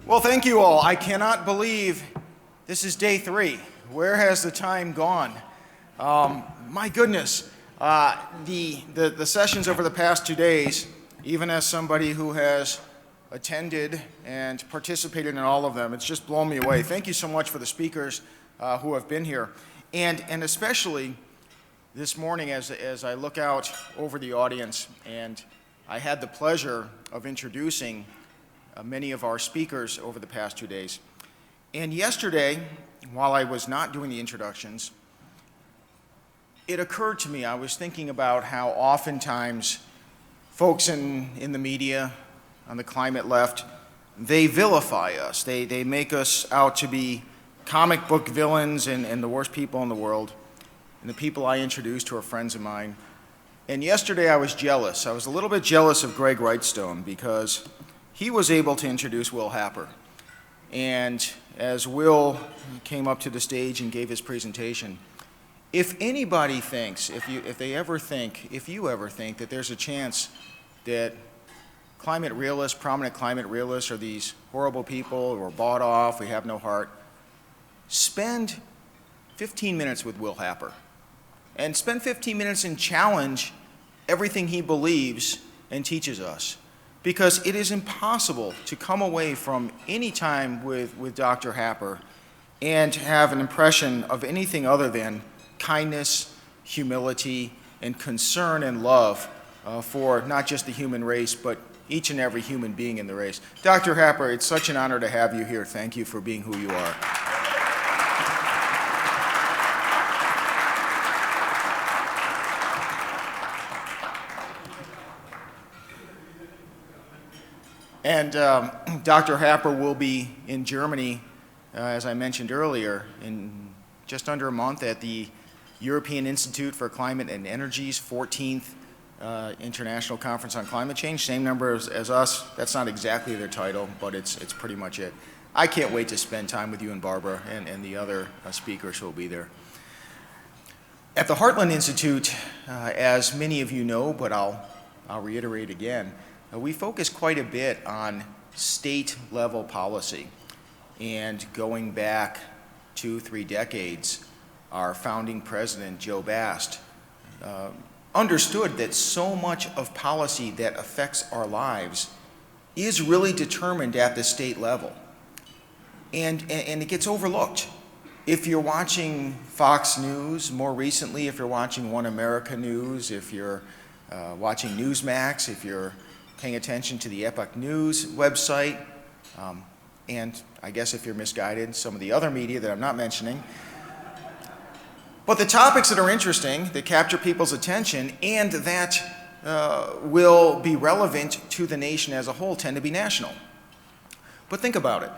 Well, thank you all. I cannot believe this is day 3. Where has the time gone? My goodness. The sessions over the past 2 days, even as somebody who has attended and participated in all of them, it's just blown me away. Thank you so much for the speakers who have been here. And especially this morning as I look out over the audience, and I had the pleasure of introducing many of our speakers over the past 2 days. And yesterday, while I was not doing the introductions, it occurred to me, I was thinking about how oftentimes folks in the media, on the climate left, they vilify us. They make us out to be comic book villains and the worst people in the world. And the people I introduced who are friends of mine. And yesterday I was jealous. I was a little bit jealous of Greg Wrightstone because he was able to introduce Will Happer. And as Will came up to the stage and gave his presentation, if anybody thinks, if you ever think that there's a chance that climate realists, prominent climate realists are these horrible people who are bought off, we have no heart, spend 15 minutes with Will Happer. And spend 15 minutes and challenge everything he believes and teaches us. Because it is impossible to come away from any time with Dr. Happer and have an impression of anything other than kindness, humility, and concern and love for not just the human race, but each and every human being in the race. Dr. Happer, it's such an honor to have you here. Thank you for being who you are. And Dr. Happer will be in Germany, as I mentioned earlier, in just under a month at the European Institute for Climate and Energy's 14th International Conference on Climate Change. Same number as us. That's not exactly their title, but it's pretty much it. I can't wait to spend time with you and Barbara and the other speakers who will be there. At the Heartland Institute, as many of you know, but I'll reiterate again, we focus quite a bit on state-level policy. And going back 2-3 decades, our founding president, Joe Bast, understood that so much of policy that affects our lives is really determined at the state level. And it gets overlooked. If you're watching Fox News, more recently, if you're watching One America News, if you're watching Newsmax, if you're paying attention to the Epoch News website, and I guess if you're misguided, some of the other media that I'm not mentioning. But the topics that are interesting, that capture people's attention, and that will be relevant to the nation as a whole tend to be national. But think about it.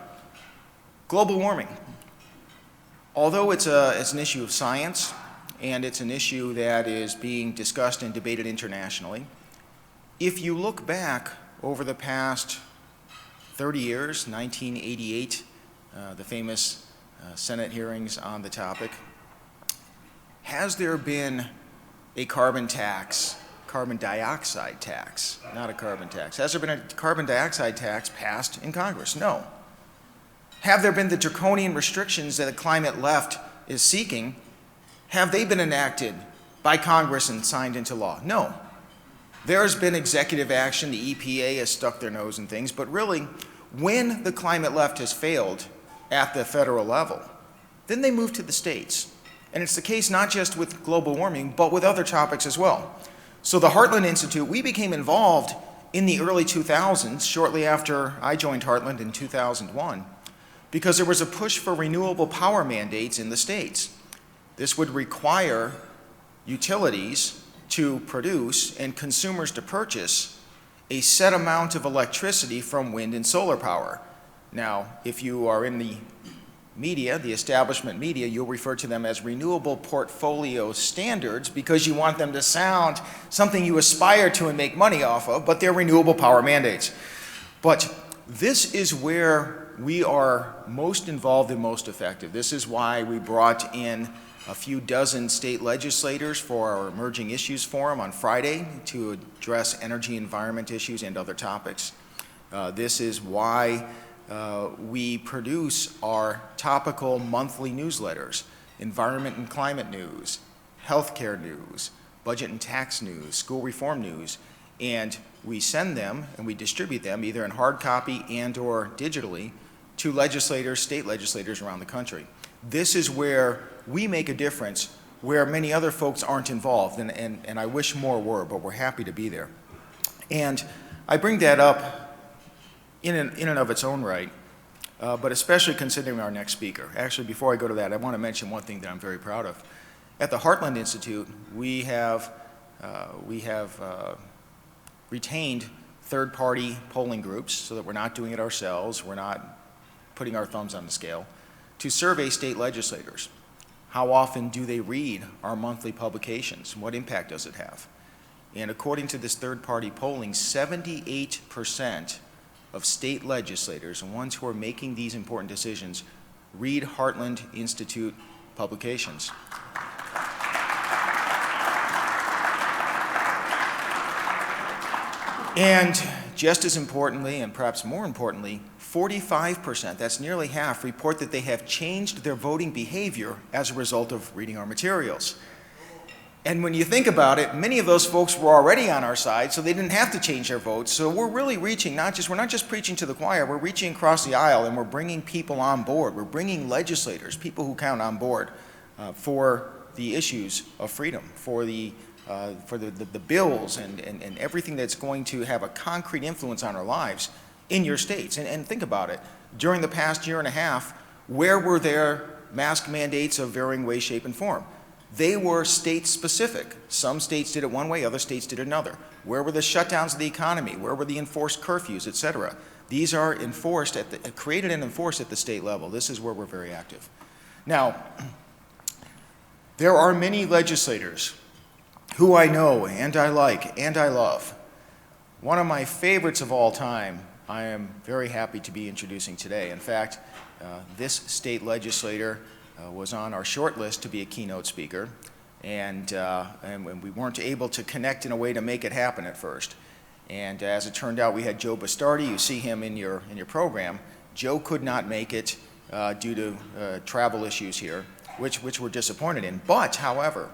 Global warming. Although it's an issue of science, and it's an issue that is being discussed and debated internationally, if you look back over the past 30 years, 1988, the famous Senate hearings on the topic, has there been a carbon dioxide tax, not a carbon tax? Has there been a carbon dioxide tax passed in Congress? No. Have there been the draconian restrictions that the climate left is seeking? Have they been enacted by Congress and signed into law? No. There has been executive action, the EPA has stuck their nose in things, but really, when the climate left has failed at the federal level, then they move to the states. And it's the case not just with global warming, but with other topics as well. So the Heartland Institute, we became involved in the early 2000s, shortly after I joined Heartland in 2001, because there was a push for renewable power mandates in the states. This would require utilities to produce and consumers to purchase a set amount of electricity from wind and solar power. Now, if you are in the media, the establishment media, you'll refer to them as renewable portfolio standards because you want them to sound something you aspire to and make money off of, but they're renewable power mandates. But this is where we are most involved and most effective. This is why we brought in a few dozen state legislators for our Emerging Issues Forum on Friday to address energy environment issues and other topics. This is why we produce our topical monthly newsletters, environment and climate news, healthcare news, budget and tax news, school reform news, and we send them and we distribute them either in hard copy and or digitally to legislators, state legislators around the country. This is where we make a difference where many other folks aren't involved, and I wish more were, but we're happy to be there. And I bring that up in and of its own right, but especially considering our next speaker. Actually, before I go to that, I want to mention one thing that I'm very proud of. At the Heartland Institute, we have retained third-party polling groups so that we're not doing it ourselves, we're not putting our thumbs on the scale, to survey state legislators. How often do they read our monthly publications? What impact does it have? And according to this third-party polling, 78% of state legislators and ones who are making these important decisions read Heartland Institute publications. And just as importantly, and perhaps more importantly, 45%, that's nearly half, report that they have changed their voting behavior as a result of reading our materials. And when you think about it, many of those folks were already on our side, so they didn't have to change their votes. So we're really reaching, we're not just preaching to the choir, we're reaching across the aisle and we're bringing people on board. We're bringing legislators, people who count on board for the issues of freedom, for the bills and everything that's going to have a concrete influence on our lives in your states. And think about it. During the past year and a half, where were there mask mandates of varying way, shape, and form? They were state-specific. Some states did it one way, other states did it another. Where were the shutdowns of the economy? Where were the enforced curfews, et cetera? These are enforced created and enforced at the state level. This is where we're very active. Now, there are many legislators who I know and I like and I love. One of my favorites of all time, I am very happy to be introducing today. In fact, this state legislator was on our short list to be a keynote speaker, and we weren't able to connect in a way to make it happen at first. And as it turned out, we had Joe Bastardi. You see him in your program. Joe could not make it due to travel issues here, which we're disappointed in. But, however,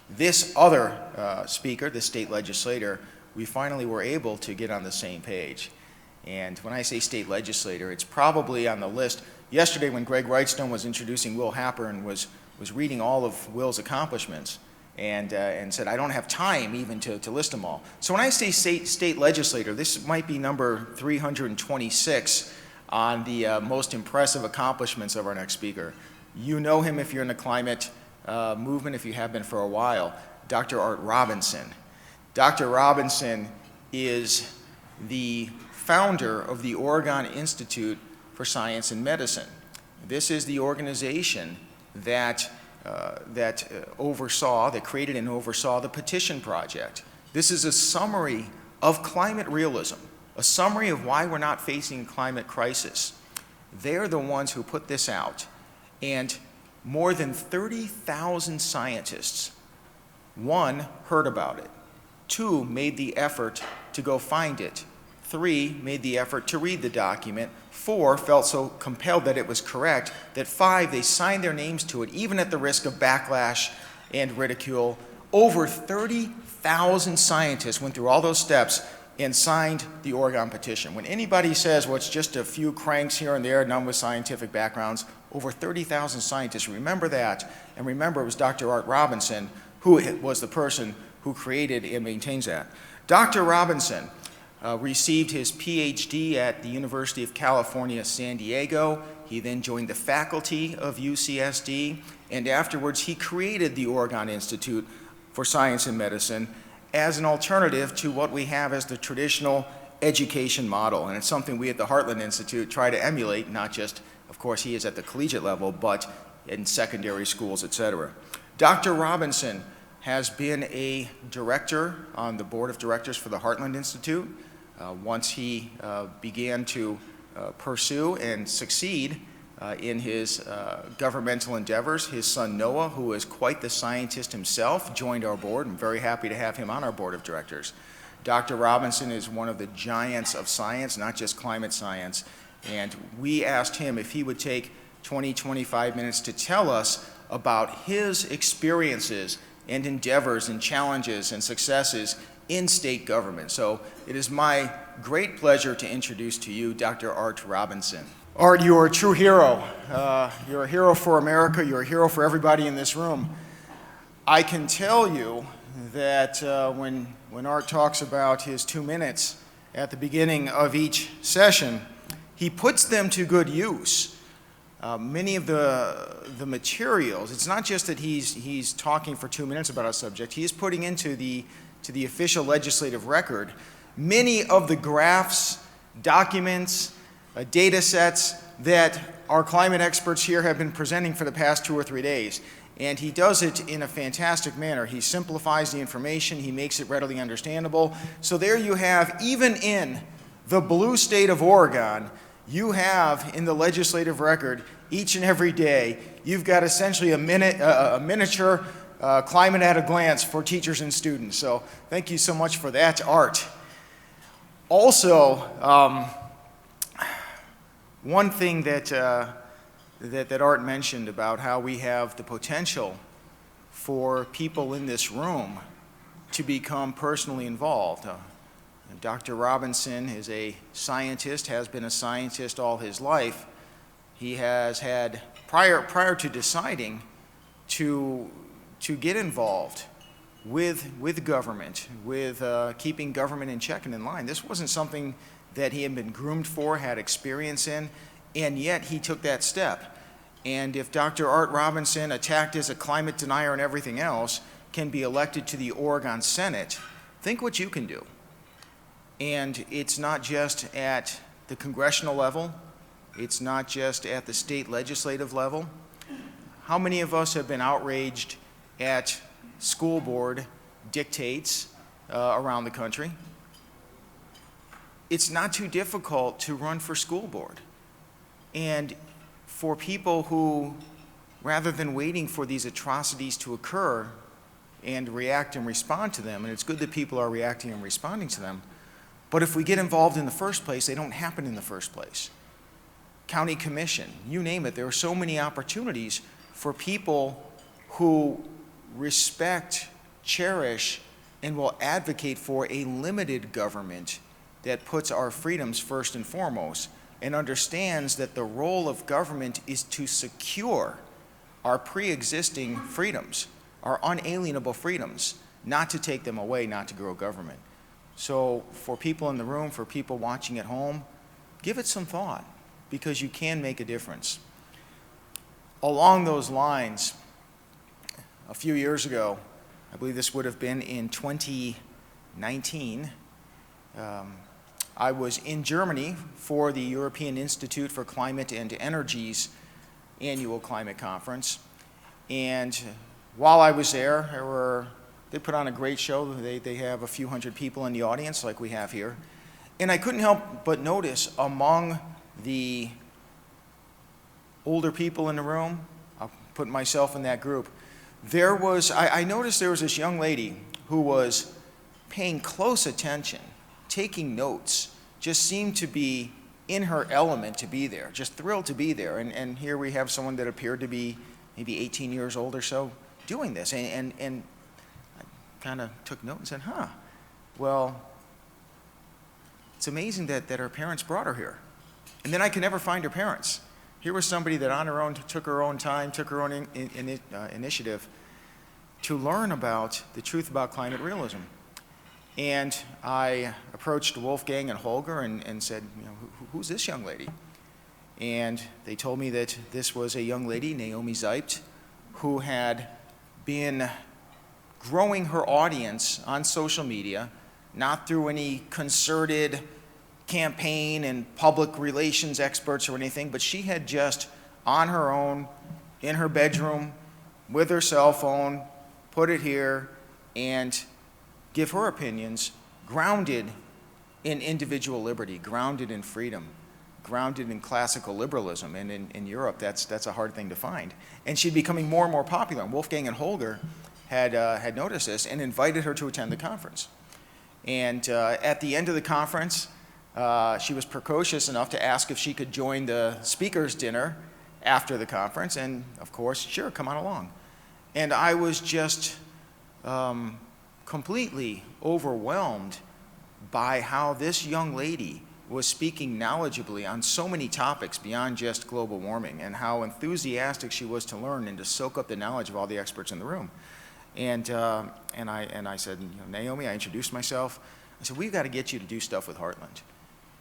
this other speaker, this state legislator, we finally were able to get on the same page. And when I say state legislator, it's probably on the list. Yesterday when Greg Wrightstone was introducing Will Happer and was reading all of Will's accomplishments and said, I don't have time even to list them all. So when I say state legislator, this might be number 326 on the most impressive accomplishments of our next speaker. You know him if you're in the climate movement, if you have been for a while, Dr. Art Robinson. Dr. Robinson is the founder of the Oregon Institute for Science and Medicine. This is the organization that created and oversaw the Petition Project. This is a summary of climate realism, a summary of why we're not facing a climate crisis. They're the ones who put this out, and more than 30,000 scientists, 1, heard about it, 2, made the effort to go find it, 3, made the effort to read the document, 4, felt so compelled that it was correct, that 5, they signed their names to it, even at the risk of backlash and ridicule. Over 30,000 scientists went through all those steps and signed the Oregon petition. When anybody says, well, it's just a few cranks here and there, none with scientific backgrounds, over 30,000 scientists, remember that, and remember it was Dr. Art Robinson who was the person who created and maintains that. Dr. Robinson received his PhD at the University of California, San Diego. He then joined the faculty of UCSD, and afterwards he created the Oregon Institute for Science and Medicine as an alternative to what we have as the traditional education model. And it's something we at the Heartland Institute try to emulate, not just, of course, he is at the collegiate level, but in secondary schools, et cetera. Dr. Robinson has been a director on the board of directors for the Heartland Institute. Once he began to pursue and succeed in his governmental endeavors, his son Noah, who is quite the scientist himself, joined our board. I'm very happy to have him on our board of directors. Dr. Robinson is one of the giants of science, not just climate science, And we asked him if he would take 20, 25 minutes to tell us about his experiences and endeavors and challenges and successes in state government. So it is my great pleasure to introduce to you Dr. Art Robinson. Art, you're a true hero. You're a hero for America. You're a hero for everybody in this room. I can tell you that when Art talks about his 2 minutes at the beginning of each session, he puts them to good use. Many of the materials, it's not just that he's talking for 2 minutes about a subject, he is putting into the official legislative record many of the graphs, documents, data sets that our climate experts here have been presenting for the past 2 or 3 days. And he does it in a fantastic manner. He simplifies the information, he makes it readily understandable. So there you have, even in the blue state of Oregon, you have in the legislative record each and every day, you've got essentially a miniature climate at a glance for teachers and students. So thank you so much for that, Art. Also, one thing that Art mentioned about how we have the potential for people in this room to become personally involved. Dr. Robinson is a scientist, has been a scientist all his life. He has had, prior to deciding to get involved with government, with keeping government in check and in line. This wasn't something that he had been groomed for, had experience in, and yet he took that step. And if Dr. Art Robinson, attacked as a climate denier and everything else, can be elected to the Oregon Senate, think what you can do. And it's not just at the congressional level, it's not just at the state legislative level. How many of us have been outraged at school board dictates around the country? It's not too difficult to run for school board. And for people who, rather than waiting for these atrocities to occur and react and respond to them, and it's good that people are reacting and responding to them, but if we get involved in the first place, they don't happen in the first place. County commission, you name it, there are so many opportunities for people who respect, cherish, and will advocate for a limited government that puts our freedoms first and foremost and understands that the role of government is to secure our pre-existing freedoms, our unalienable freedoms, not to take them away, not to grow government. So for people in the room, for people watching at home, give it some thought, because you can make a difference. Along those lines, a few years ago, I believe this would have been in 2019, I was in Germany for the European Institute for Climate and Energy's annual climate conference. And while I was there, they put on a great show. They have a few hundred people in the audience like we have here. And I couldn't help but notice among the older people in the room, I'll put myself in that group, I noticed there was this young lady who was paying close attention, taking notes, just seemed to be in her element to be there, just thrilled to be there. And here we have someone that appeared to be maybe 18 years old or so doing this. And I kind of took note and said, well, it's amazing that her parents brought her here. And then I could never find her parents. Here was somebody that on her own took her own time, took her own initiative to learn about the truth about climate realism. And I approached Wolfgang and Holger and said, who's this young lady? And they told me that this was a young lady, Naomi Seibt, who had been growing her audience on social media, not through any concerted campaign and public relations experts or anything, but she had just on her own, in her bedroom, with her cell phone, put it here, and give her opinions grounded in individual liberty, grounded in freedom, grounded in classical liberalism. And in Europe, that's a hard thing to find. And she'd becoming more and more popular. And Wolfgang and Holger had noticed this and invited her to attend the conference. And at the end of the conference, she was precocious enough to ask if she could join the speaker's dinner after the conference, and of course, sure, come on along. And I was just completely overwhelmed by how this young lady was speaking knowledgeably on so many topics beyond just global warming, and how enthusiastic she was to learn and to soak up the knowledge of all the experts in the room. And I said, Naomi, I introduced myself. I said, we've got to get you to do stuff with Heartland.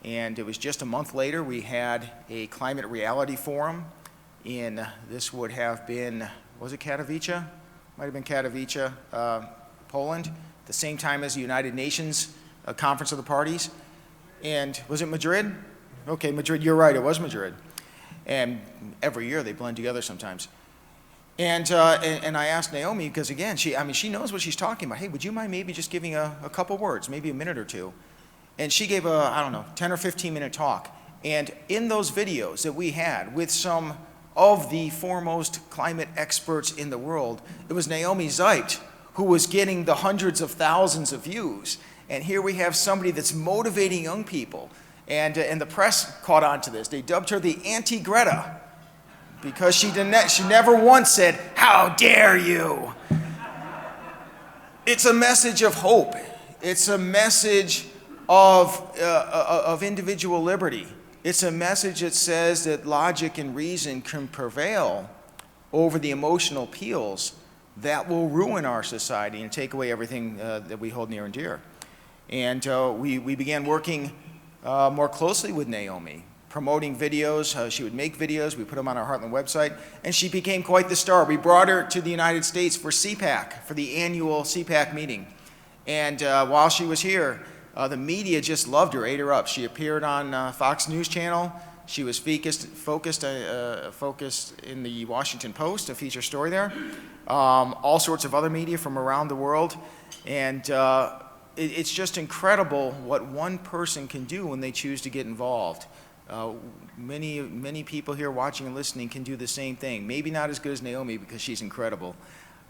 And it was just a month later, we had a climate reality forum in, this would have been, was it Katowice? Might have been Katowice, Poland, the same time as the United Nations Conference of the Parties. And was it Madrid? Okay, Madrid, you're right, it was Madrid. And every year they blend together sometimes. And I asked Naomi, because again, she knows what she's talking about. Hey, would you mind maybe just giving a couple words, maybe a minute or two? And she gave a, I don't know, 10 or 15 minute talk. And in those videos that we had with some of the foremost climate experts in the world, it was Naomi Seibt who was getting the hundreds of thousands of views. And here we have somebody that's motivating young people. And the press caught on to this. They dubbed her the anti-Greta because she never once said, "How dare you?" It's a message of hope. It's a message of individual liberty. It's a message that says that logic and reason can prevail over the emotional appeals that will ruin our society and take away everything that we hold near and dear. And we began working more closely with Naomi, promoting videos. She would make videos. We put them on our Heartland website. And she became quite the star. We brought her to the United States for CPAC, for the annual CPAC meeting. And while she was here, the media just loved her, ate her up. She appeared on Fox News Channel. She was focused in the Washington Post, a feature story there. All sorts of other media from around the world. And it's just incredible what one person can do when they choose to get involved. Many people here watching and listening can do the same thing. Maybe not as good as Naomi because she's incredible.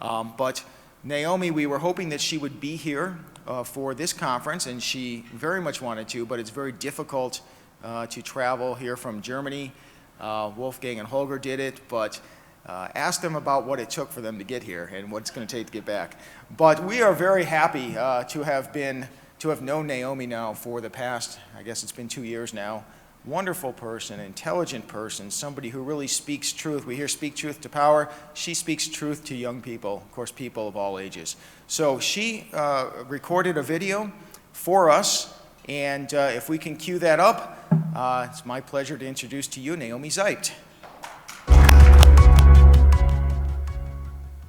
But Naomi, we were hoping that she would be here for this conference, and she very much wanted to, but it's very difficult to travel here from Germany. Wolfgang and Holger did it, but ask them about what it took for them to get here and what it's going to take to get back. But we are very happy to have known Naomi now for the past, I guess it's been 2 years now. Wonderful person, intelligent person, somebody who really speaks truth. We hear speak truth to power. She speaks truth to young people, of course, people of all ages. So she recorded a video for us, and if we can cue that up, it's my pleasure to introduce to you Naomi Seibt.